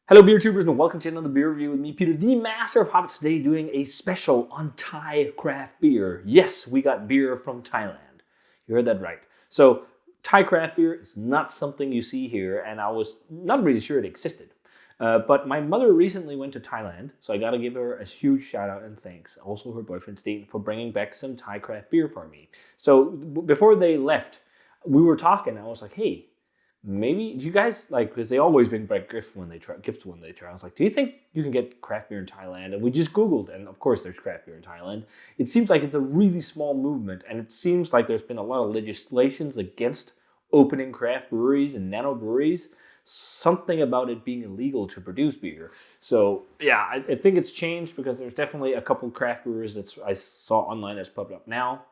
Hello beer tubers and welcome to another beer review with me, Peter, the master of hobbits, today doing a special on Thai craft beer. Yes, we got beer from Thailand. You heard that right. So Thai craft beer is not something you see here, and I was not really sure it existed. But my mother recently went to Thailand, so I gotta give her a huge shout out and thanks. Also her boyfriend Steve for bringing back some Thai craft beer for me. So before they left, we were talking, and I was like, hey, maybe do you guys like, because they always bring back gifts when they try. I was like, do you think you can get craft beer in Thailand? And we just Googled, and of course there's craft beer in Thailand. It seems like it's a really small movement, and it seems like there's been a lot of legislations against opening craft breweries and nano breweries. Something about it being illegal to produce beer. So yeah, I think it's changed because there's definitely a couple craft brewers that I saw online that's popped up now.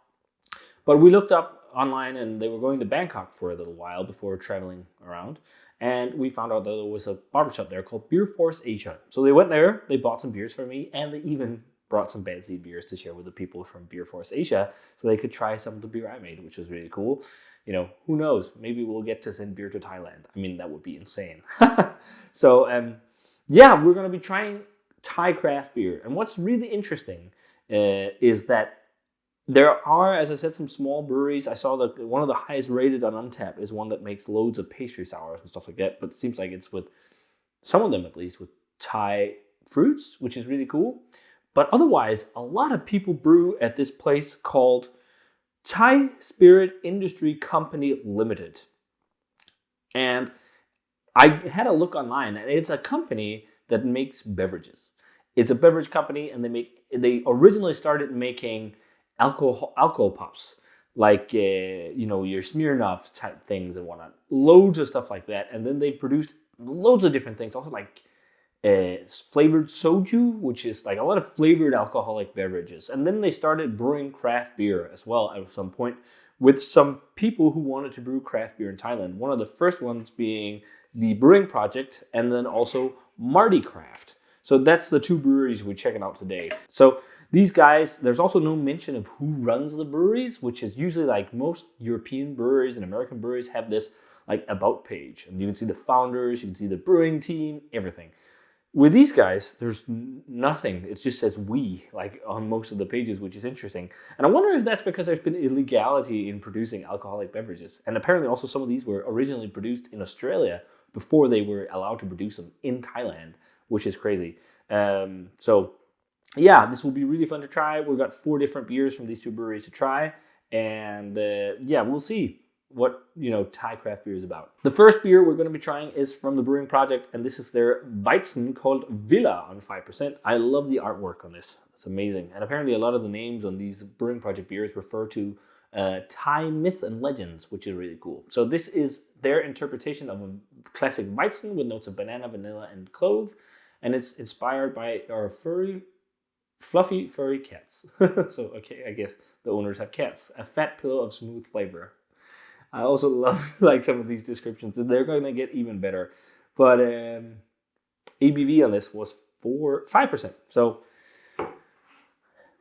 But we looked up online and they were going to Bangkok for a little while before traveling around. And we found out that there was a barbershop there called Beer Force Asia. So they went there, they bought some beers for me, and they even brought some bad seed beers to share with the people from Beer Force Asia so they could try some of the beer I made, which was really cool. You know, who knows? Maybe we'll get to send beer to Thailand. I mean, that would be insane. So, yeah, we're going to be trying Thai craft beer. And what's really interesting is that there are, as I said, some small breweries. I saw that one of the highest rated on Untappd is one that makes loads of pastry sours and stuff like that. But it seems like it's with, some of them at least, with Thai fruits, which is really cool. But otherwise, a lot of people brew at this place called Thai Spirit Industry Company Limited. And I had a look online, and it's a company that makes beverages. It's a beverage company, and they originally started making alcohol pops, like your Smirnoff type things and whatnot, loads of stuff like that. And then they produced loads of different things, also like flavored soju, which is like a lot of flavored alcoholic beverages. And then they started brewing craft beer as well at some point with some people who wanted to brew craft beer in Thailand. One of the first ones being the Brewing Project, and then also Mardi Craft. So that's the two breweries we're checking out today. So these guys, there's also no mention of who runs the breweries, which is usually like most European breweries and American breweries have this like about page. And you can see the founders, you can see the brewing team, everything. With these guys, there's nothing. It just says we, like on most of the pages, which is interesting. And I wonder if that's because there's been illegality in producing alcoholic beverages. And apparently also some of these were originally produced in Australia before they were allowed to produce them in Thailand, which is crazy. So yeah, this will be really fun to try. We've got 4 different beers from these two breweries to try. And yeah, we'll see what Thai craft beer is about. The first beer we're going to be trying is from the Brewing Project, and this is their Weizen called Wila on 5%. I love the artwork on this. It's amazing. And apparently a lot of the names on these Brewing Project beers refer to Thai myth and legends, which is really cool. So this is their interpretation of a classic Weizen with notes of banana, vanilla, and clove. And it's inspired by our fluffy, furry cats. So, okay, I guess the owners have cats. A fat pillow of smooth flavor. I also love like some of these descriptions. They're going to get even better. But ABV on this was 5%. So,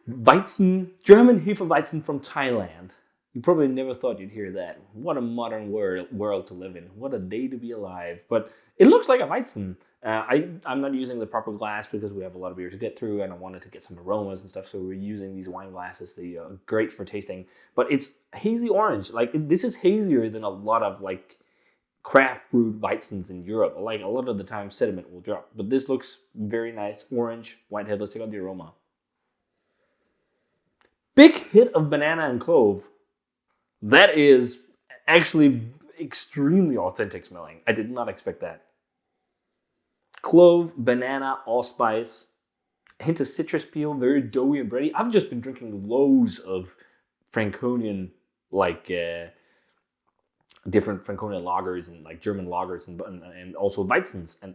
Weizen, German Hefeweizen from Thailand. You probably never thought you'd hear that. What a modern world to live in. What a day to be alive. But it looks like a Weizen. I'm not using the proper glass because we have a lot of beer to get through, and I wanted to get some aromas and stuff, so we're using these wine glasses. They are great for tasting. But it's hazy orange. Like, this is hazier than a lot of like craft brewed Weizens in Europe. Like, a lot of the time sediment will drop. But this looks very nice. Orange, whitehead. Let's check out the aroma. Big hit of banana and clove. That is actually extremely authentic smelling. I did not expect that. Clove, banana, allspice, a hint of citrus peel, very doughy and bready. I've just been drinking loads of Franconian, like different Franconian lagers and like German lagers and also Weizens. And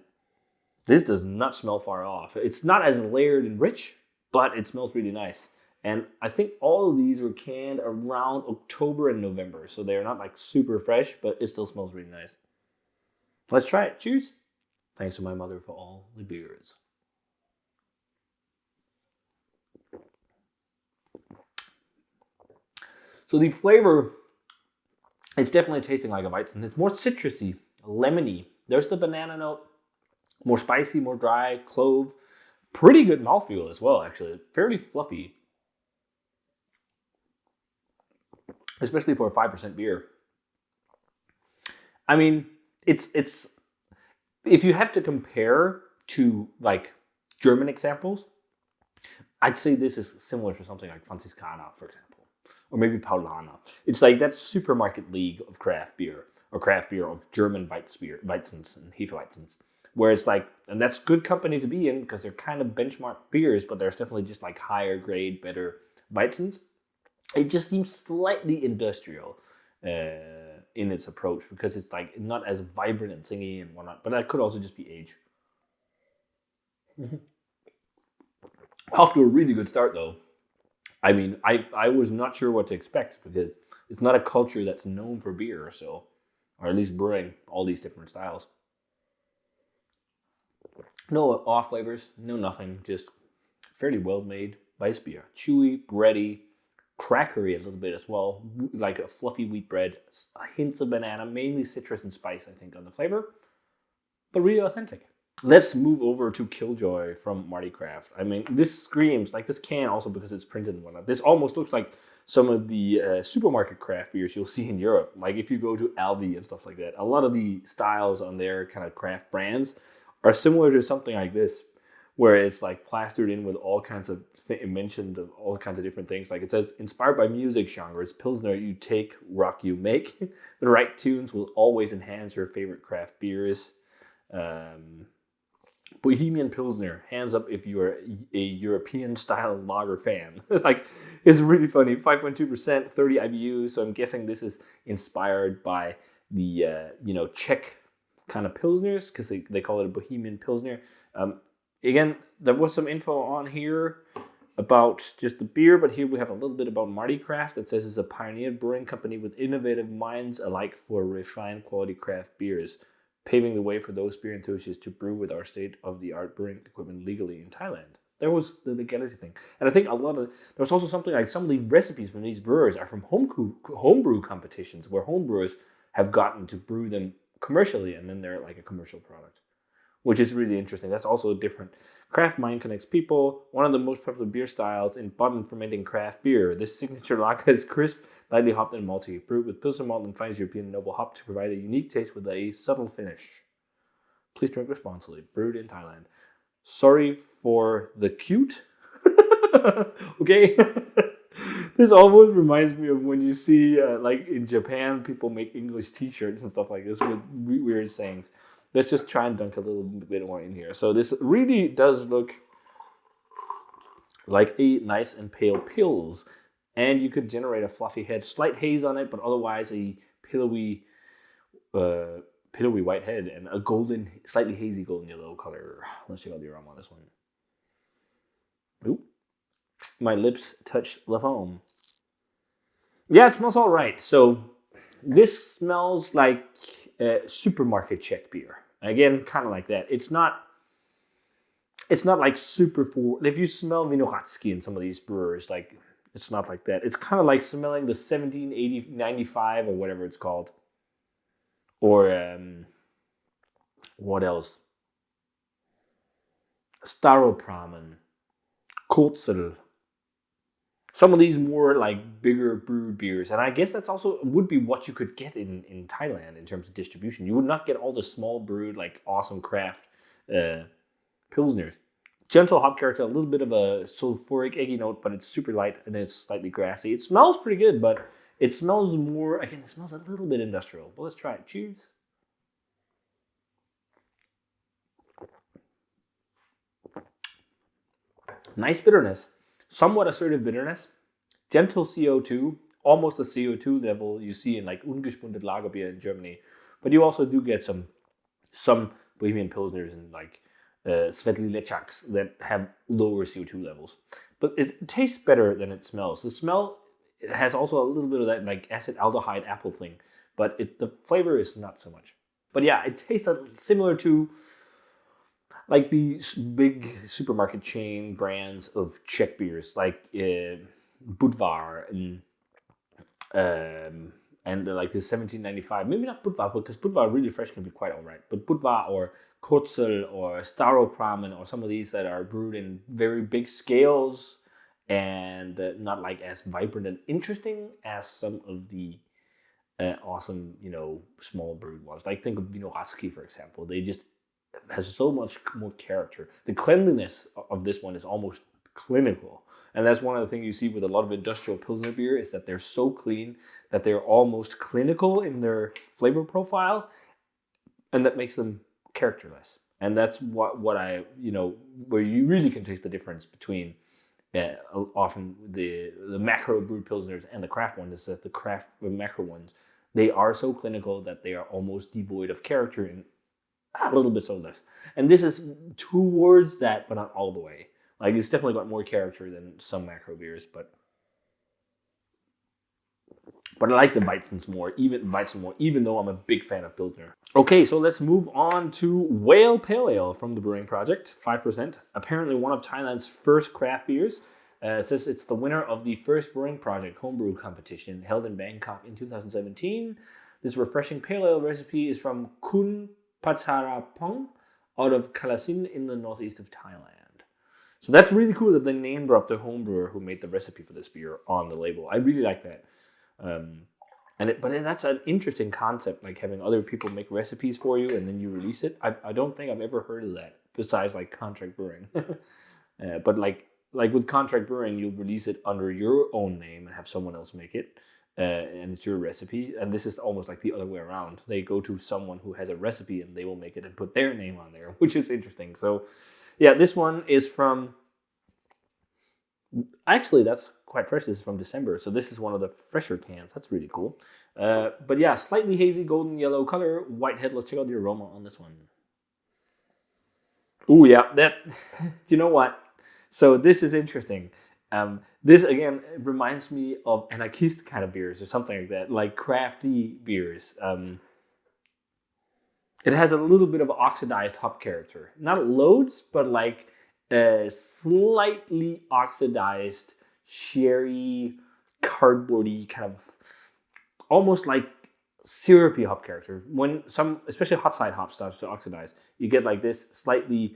this does not smell far off. It's not as layered and rich, but it smells really nice. And I think all of these were canned around October and November. So they're not like super fresh, but it still smells really nice. Let's try it. Cheers. Thanks to my mother for all the beers. So the flavor, it's definitely tasting like a Weizen. It's more citrusy, lemony. There's the banana note. More spicy, more dry, clove. Pretty good mouthfeel as well, actually. Fairly fluffy. Especially for a 5% beer. I mean, it's if you have to compare to like German examples, I'd say this is similar to something like Franziskaner, for example, or maybe Paulaner. It's like that supermarket league of craft beer, or craft beer of German Weizens and Hefeweizens, where it's like, and that's good company to be in because they're kind of benchmark beers, but there's definitely just like higher grade, better Weizens. It just seems slightly industrial in its approach because it's like not as vibrant and singy and whatnot, but that could also just be age. Off to a really good start though. I mean, I was not sure what to expect because it's not a culture that's known for beer, so, or at least brewing all these different styles. No off flavors, no nothing, just fairly well made Weiss beer. Chewy, bready, crackery a little bit as well, like a fluffy wheat bread, hints of banana, mainly citrus and spice, I think, on the flavor, but really authentic. Let's move over to Killjoy from Mardi Craft. I mean, this screams, like this can also because it's printed and whatnot. This almost looks like some of the supermarket craft beers you'll see in Europe. Like if you go to Aldi and stuff like that, a lot of the styles on their kind of craft brands are similar to something like this, where it's like plastered in with all kinds of mentioned of all kinds of different things. Like it says, inspired by music genres, Pilsner you take, rock you make. The right tunes will always enhance your favorite craft beers. Bohemian Pilsner, hands up if you are a European style lager fan. Like, it's really funny. 5.2%, 30 IBUs. So I'm guessing this is inspired by the Czech kind of Pilsners because they call it a Bohemian Pilsner. Again, there was some info on here about just the beer, but here we have a little bit about Mardi Craft. It says it's a pioneer brewing company with innovative minds alike for refined quality craft beers, paving the way for those beer enthusiasts to brew with our state-of-the-art brewing equipment legally in Thailand. There was the legality thing. And I think there was also something like some of the recipes from these brewers are from homebrew competitions where homebrewers have gotten to brew them commercially and then they're like a commercial product, which is really interesting. That's also different. Craft mind connects people. One of the most popular beer styles in bottom fermenting craft beer. This signature lager is crisp, lightly hopped and malty, brewed with Pilsner malt and finest European noble hop to provide a unique taste with a subtle finish. Please drink responsibly. Brewed in Thailand. Sorry for the cute. Okay. This almost reminds me of when you see, like in Japan, people make English t-shirts and stuff like this with weird sayings. Let's just try and dunk a little bit more in here. So this really does look like a nice and pale pils. And you could generate a fluffy head, slight haze on it, but otherwise a pillowy white head and a golden, slightly hazy golden yellow color. Let's check out the aroma on this one. Ooh, my lips touch the foam. Yeah, it smells all right. So this smells like supermarket Czech beer. Again, kind of like that. It's not like super full. If you smell Vinohradsky in some of these brewers, like it's not like that. It's kind of like smelling the 1795 or whatever it's called. Or what else? Staropramen, Kurzel. Some of these more like bigger brewed beers. And I guess that's also would be what you could get in Thailand in terms of distribution. You would not get all the small brewed, like awesome craft Pilsners. Gentle hop character, a little bit of a sulfuric eggy note, but it's super light and it's slightly grassy. It smells pretty good, but it smells more, again, it smells a little bit industrial. But let's try it. Cheers. Nice bitterness. Somewhat assertive bitterness, gentle CO2, almost the CO2 level you see in like ungespundet Lagerbier in Germany, but you also do get some Bohemian Pilsners and like Svetli Lechaks that have lower CO2 levels. But it tastes better than it smells. The smell has also a little bit of that like acid aldehyde apple thing, but the flavor is not so much. But yeah, it tastes similar to like these big supermarket chain brands of Czech beers, like Budvar and and like this 1795, maybe not Budvar, because Budvar really fresh can be quite all right, but Budvar or Kotzel or Staropramen or some of these that are brewed in very big scales and not like as vibrant and interesting as some of the awesome, small brewed ones. Like think of Vinohradsky, for example. They just has so much more character. The cleanliness of this one is almost clinical. And that's one of the things you see with a lot of industrial Pilsner beer is that they're so clean that they're almost clinical in their flavor profile. And that makes them characterless. And that's what I, where you really can taste the difference between often the macro brewed Pilsners and the craft ones is that the macro ones, they are so clinical that they are almost devoid of character and a little bit soulless. And this is towards that, but not all the way. Like it's definitely got more character than some macro beers, but I like the Weizen more, even though I'm a big fan of Pilsner. Okay, so let's move on to Whale Pale Ale from the Brewing Project, 5%. Apparently one of Thailand's first craft beers. It says it's the winner of the first Brewing Project homebrew competition held in Bangkok in 2017. This refreshing pale ale recipe is from Kun Patharapong out of Kalasin in the northeast of Thailand. So that's really cool that they name dropped the home brewer who made the recipe for this beer on the label. I really like that. But that's an interesting concept, like having other people make recipes for you and then you release it. I don't think I've ever heard of that besides like contract brewing. But like with contract brewing, you'll release it under your own name and have someone else make it. And it's your recipe. And this is almost like the other way around. They go to someone who has a recipe and they will make it and put their name on there, which is interesting. So yeah, this one is from, actually that's quite fresh. This is from December. So this is one of the fresher cans. That's really cool. But yeah, slightly hazy golden yellow color, white head. Let's check out the aroma on this one. Ooh, yeah, that, you know what? So this is interesting. This again reminds me of anarchist kind of beers or something like that, like crafty beers. It has a little bit of oxidized hop character, not loads, but like a slightly oxidized, sherry, cardboardy kind of, almost like syrupy hop character. When some, especially hot side hop starts to oxidize, you get like this slightly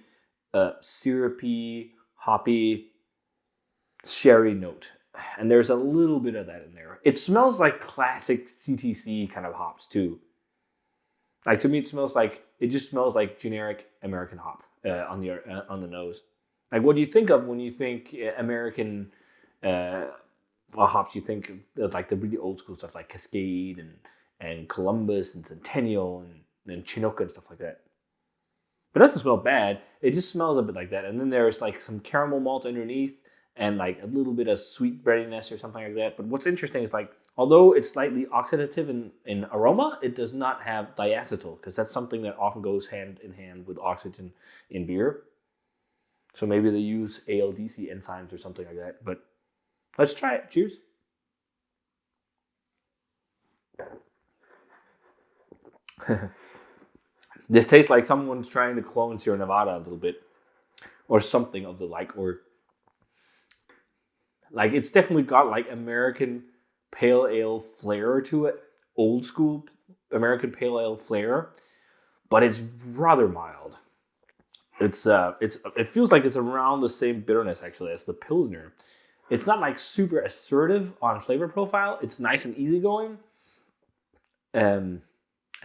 syrupy, hoppy, sherry note. And there's a little bit of that in there. It smells like classic CTC kind of hops too. Like to me, it just smells like generic American hop on the nose. Like what do you think of when you think American hops? You think of like the really old school stuff like Cascade and Columbus and Centennial and Chinook and stuff like that. But it doesn't smell bad. It just smells a bit like that. And then there's like some caramel malt underneath and like a little bit of sweet breadiness or something like that. But what's interesting is like, although it's slightly oxidative in aroma, it does not have diacetyl because that's something that often goes hand in hand with oxygen in beer. So maybe they use ALDC enzymes or something like that. But let's try it. Cheers. This tastes like someone's trying to clone Sierra Nevada a little bit, or something of the like, or like it's definitely got like American pale ale flair to it, old school American pale ale flair, but it's rather mild. It feels like it's around the same bitterness actually as the Pilsner. It's not like super assertive on flavor profile. It's nice and easygoing.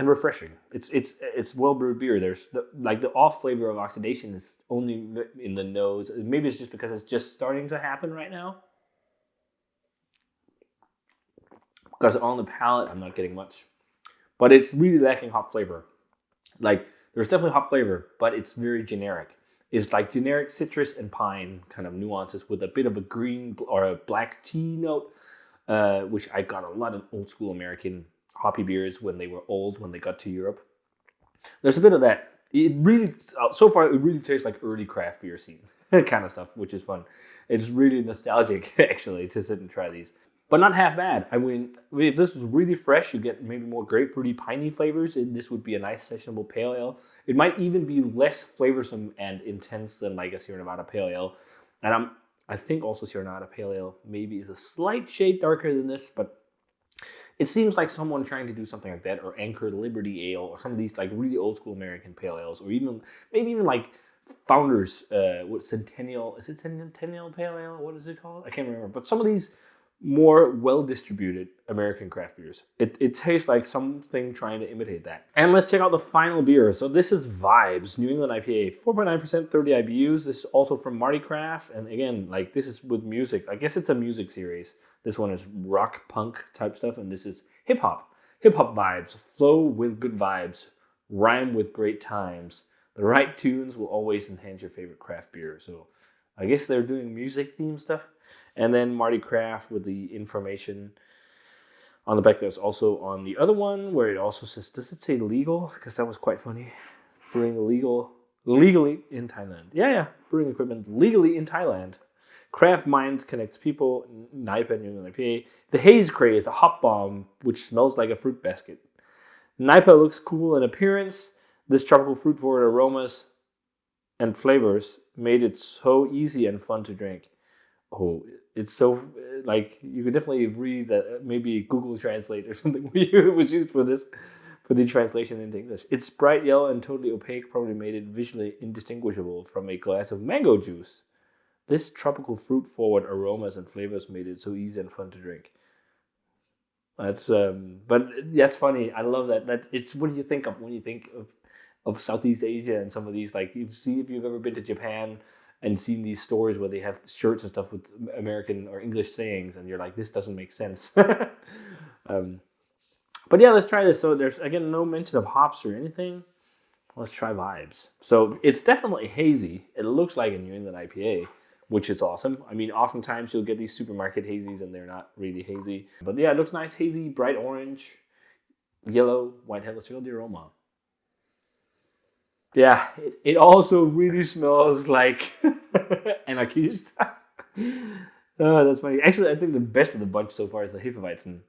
And refreshing. It's well brewed beer. There's the off flavor of oxidation is only in the nose. Maybe it's just because it's just starting to happen right now. Because on the palate, I'm not getting much, but it's really lacking hop flavor. Like there's definitely hop flavor, but it's very generic. It's like generic citrus and pine kind of nuances with a bit of a green or a black tea note, which I got a lot of old school American hoppy beers when they were old, when they got to Europe. There's a bit of that. It really, so far, it really tastes like early craft beer scene kind of stuff, which is fun. It's really nostalgic, actually, to sit and try these. But not half bad. I mean, if this was really fresh, you get maybe more grapefruity, piney flavors. This would be a nice sessionable pale ale. It might even be less flavorsome and intense than like a Sierra Nevada pale ale. And I think also Sierra Nevada pale ale maybe is a slight shade darker than this, but It seems like someone trying to do something like that, or Anchor Liberty Ale, or some of these like really old school American pale ales, or even maybe even like Founders, what Centennial, is it Centennial Pale Ale? What is it called? I can't remember. But some of these more well-distributed American craft beers. It tastes like something trying to imitate that. And let's check out the final beer. So this is Vibes, New England IPA, 4.9%, 30 IBUs. This is also from Mardi Craft. And again, like this is with music. I guess it's a music series. This one is rock, punk type stuff. And this is hip hop. Hip hop vibes. Flow with good vibes. Rhyme with great times. The right tunes will always enhance your favorite craft beer. So I guess they're doing music theme stuff. And then Mardi Craft with the information on the back. There's also on the other one where it also says, does it say legal? Because that was quite funny. Brewing legally in Thailand. Yeah. Brewing equipment legally in Thailand. Craft Minds connects people. NEIPA and New England IPA. The Haze Cray is a hop bomb which smells like a fruit basket. NEIPA looks cool in appearance. This tropical fruit forward aromas and flavors made it so easy and fun to drink. Oh, it's so, like, you could definitely read that maybe Google Translate or something was used for this, for the translation into English. It's bright yellow and totally opaque, probably made it visually indistinguishable from a glass of mango juice. This tropical fruit forward aromas and flavors made it so easy and fun to drink. That's, but that's funny. I love that. It's what do you think of when you think of Southeast Asia and some of these, like, you see if you've ever been to Japan and seen these stores where they have shirts and stuff with American or English sayings, and you're like, this doesn't make sense. But yeah, let's try this. So there's, again, no mention of hops or anything. Let's try Vibes. So it's definitely hazy. It looks like a New England IPA, which is awesome. I mean, oftentimes you'll get these supermarket hazies and they're not really hazy. But yeah, it looks nice, hazy, bright orange, yellow, white head. Let's check out the aroma. Yeah, it also really smells like anarchist. Oh, that's funny. Actually, I think the best of the bunch so far is the Hefeweizen.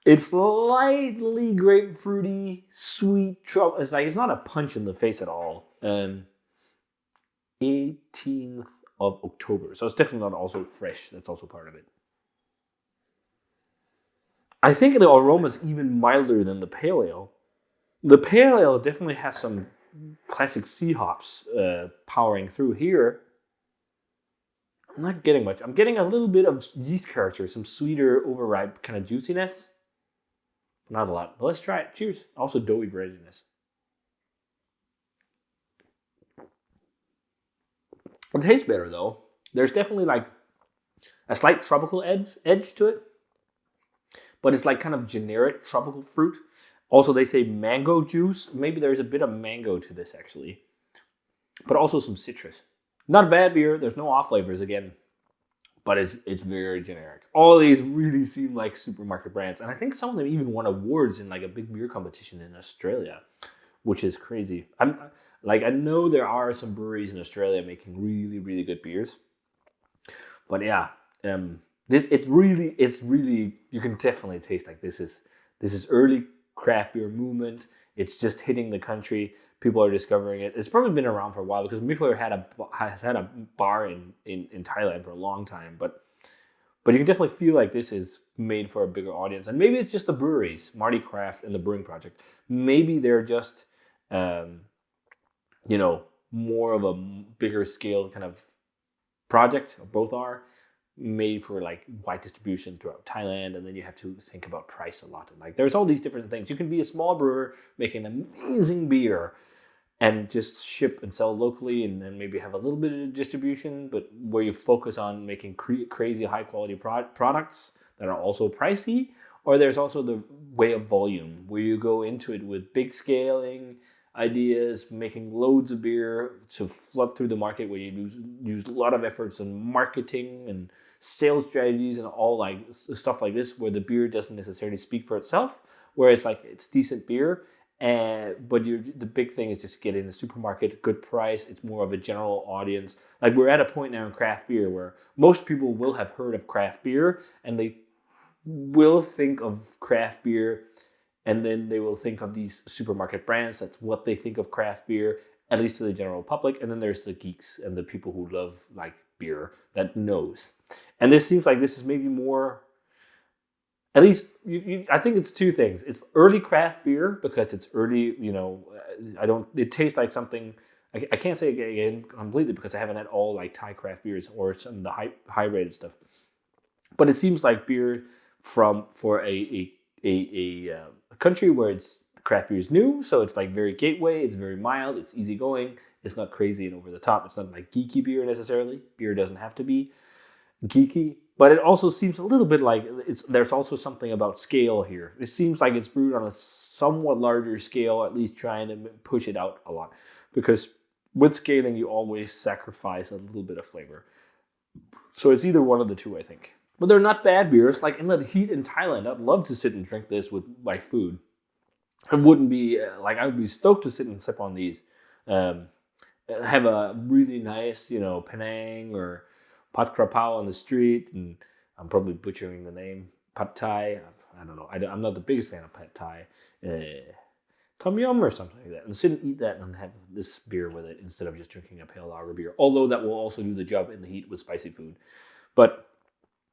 It's slightly grapefruity, sweet. It's not a punch in the face at all. 18th of October. So it's definitely not also fresh. That's also part of it. I think the aroma is even milder than the pale ale. The pale ale definitely has some classic sea hops powering through here. I'm not getting much. I'm getting a little bit of yeast character, some sweeter, overripe kind of juiciness. Not a lot, but let's try it. Cheers. Also doughy breadiness. It tastes better though. There's definitely like a slight tropical edge to it, but it's like kind of generic tropical fruit. Also, they say mango juice. Maybe there's a bit of mango to this actually, but also some citrus. Not a bad beer. There's no off flavors again, but it's very generic. All of these really seem like supermarket brands, and I think some of them even won awards in like a big beer competition in Australia, which is crazy. I know there are some breweries in Australia making really, really good beers, but yeah, it's really you can definitely taste like this is early craft beer movement. It's just hitting the country. People are discovering it. It's probably been around for a while because Mikkeller has had a bar in Thailand for a long time, but you can definitely feel like this is made for a bigger audience. And maybe it's just the breweries, Mardi Craft and the Brewing Project. Maybe they're just more of a bigger scale kind of project, or both are, made for like wide distribution throughout Thailand, and then you have to think about price a lot. And like there's all these different things. You can be a small brewer making amazing beer and just ship and sell locally, and then maybe have a little bit of distribution, but where you focus on making crazy high quality products that are also pricey. Or there's also the way of volume, where you go into it with big scaling ideas, making loads of beer to flood through the market, where you use a lot of efforts on marketing and sales strategies and all like stuff like this, where the beer doesn't necessarily speak for itself, where it's decent beer, but the big thing is just get in the supermarket, good price. It's more of a general audience. Like we're at a point now in craft beer where most people will have heard of craft beer, and they will think of craft beer, and then they will think of these supermarket brands. That's what they think of craft beer, at least to the general public. And then there's the geeks and the people who love like beer that knows. And this seems like this is maybe more At least, I think it's two things. It's early craft beer because it's early, it tastes like something, I can't say it again completely because I haven't had all like Thai craft beers or some of the high rated stuff. But it seems like beer for a country where it's craft beer is new, so it's like very gateway. It's very mild. It's easygoing. It's not crazy and over the top. It's not like geeky beer necessarily. Beer doesn't have to be geeky, but it also seems a little bit like there's also something about scale here. It seems like it's brewed on a somewhat larger scale, at least trying to push it out a lot, because with scaling you always sacrifice a little bit of flavor. So it's either one of the two, I think. But they're not bad beers. Like in the heat in Thailand, I'd love to sit and drink this with my food. It wouldn't be I would be stoked to sit and sip on these. Have a really nice, Penang or Pat Krapao on the street, and I'm probably butchering the name. Pad Thai. I don't know. I'm not the biggest fan of Pad Thai. Tom Yum or something like that. And sit and eat that and have this beer with it instead of just drinking a pale lager beer. Although that will also do the job in the heat with spicy food. But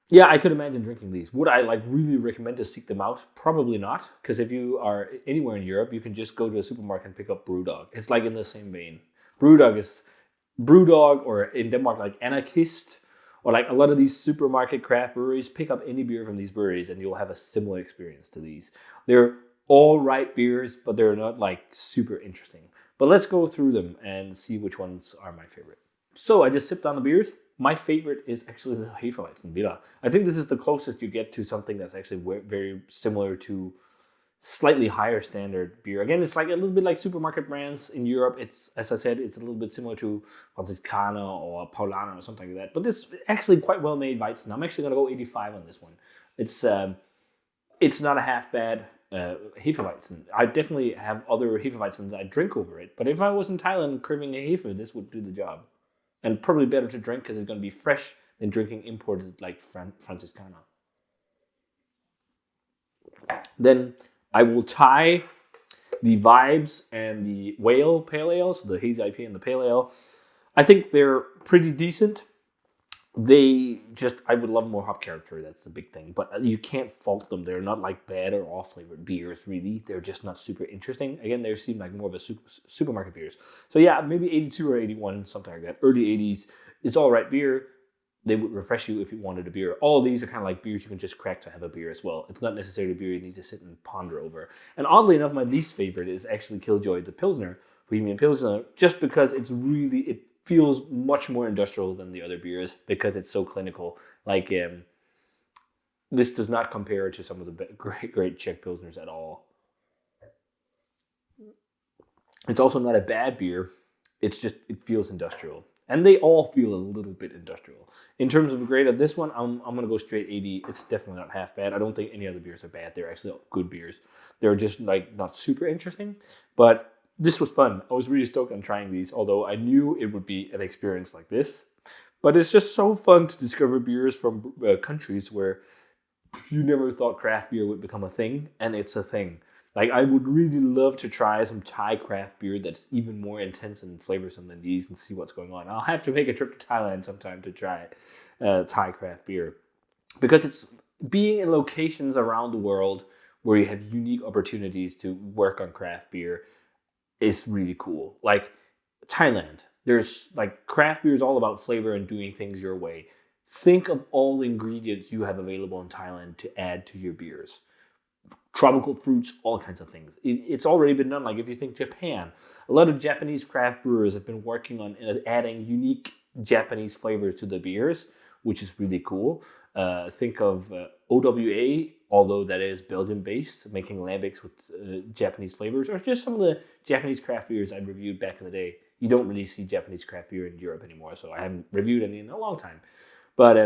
yeah, I could imagine drinking these. Would I really recommend to seek them out? Probably not. Because if you are anywhere in Europe, you can just go to a supermarket and pick up Brewdog. It's like in the same vein. Brewdog, or in Denmark, like Anarchist, or like a lot of these supermarket craft breweries, pick up any beer from these breweries and you'll have a similar experience to these. They're all right beers, but they're not like super interesting. But let's go through them and see which ones are my favorite. So I just sipped on the beers. My favorite is actually the Hefeweizen Wila. I think this is the closest you get to something that's actually very similar to slightly higher standard beer. Again, it's like a little bit like supermarket brands in Europe. It's, as I said, it's a little bit similar to Franziskaner or Paulaner or something like that. But this actually quite well made Weizen. I'm actually gonna go 85 on this one. It's not a half bad Hefeweizen. I definitely have other Hefeweizens I drink over it. But if I was in Thailand craving a Hefe, this would do the job. And probably better to drink because it's going to be fresh than drinking imported like Franziskaner. Then I will tie the Vibes and the Whale Pale Ale, so the Hazy IPA and the Pale Ale. I think they're pretty decent. I would love more hop character. That's the big thing. But you can't fault them. They're not like bad or off-flavored beers, really. They're just not super interesting. Again, they seem like more of a supermarket beers. So yeah, maybe 82 or 81, something like that. Early 80s. It's all right beer. They would refresh you if you wanted a beer. All of these are kind of like beers you can just crack to have a beer as well. It's not necessarily a beer you need to sit and ponder over. And oddly enough, my least favorite is actually Killjoy, the Pilsner, Bohemian Pilsner, just because it feels much more industrial than the other beers because it's so clinical. Like, this does not compare to some of the great Czech Pilsners at all. It's also not a bad beer. It's just, it feels industrial. And they all feel a little bit industrial. In terms of a grade of this one, I'm going to go straight 80. It's definitely not half bad. I don't think any other beers are bad. They're actually good beers. They're just like not super interesting, but this was fun. I was really stoked on trying these, although I knew it would be an experience like this. But it's just so fun to discover beers from countries where you never thought craft beer would become a thing, and it's a thing. Like, I would really love to try some Thai craft beer that's even more intense and flavorsome than these and see what's going on. I'll have to make a trip to Thailand sometime to try Thai craft beer. Because it's being in locations around the world where you have unique opportunities to work on craft beer is really cool. Like Thailand, there's like craft beer is all about flavor and doing things your way. Think of all the ingredients you have available in Thailand to add to your beers. Tropical fruits, all kinds of things. It's already been done. Like if you think Japan, a lot of Japanese craft brewers have been working on adding unique Japanese flavors to the beers, which is really cool. Think of OWA, although that is Belgian-based, making lambics with Japanese flavors, or just some of the Japanese craft beers I reviewed back in the day. You don't really see Japanese craft beer in Europe anymore, so I haven't reviewed any in a long time. But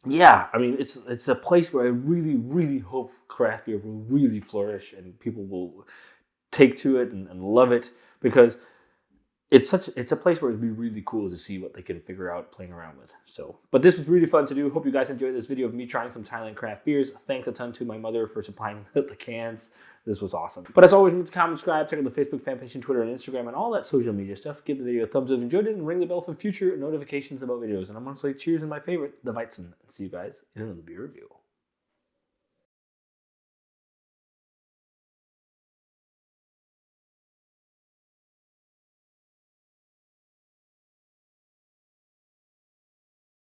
yeah, I mean, it's a place where I really hope craft beer will really flourish and people will take to it and love it, because it's a place where it'd be really cool to see what they can figure out playing around with. So, but this was really fun to do. Hope you guys enjoyed this video of me trying some Thailand craft beers. Thanks a ton to my mother for supplying the cans. This was awesome. But as always, remember to comment, subscribe, check out the Facebook fan page, and Twitter, and Instagram, and all that social media stuff. Give the video a thumbs up if you enjoyed it, and ring the bell for future notifications about videos. And I'm going to say cheers and my favorite, the Weizen. See you guys in another beer review.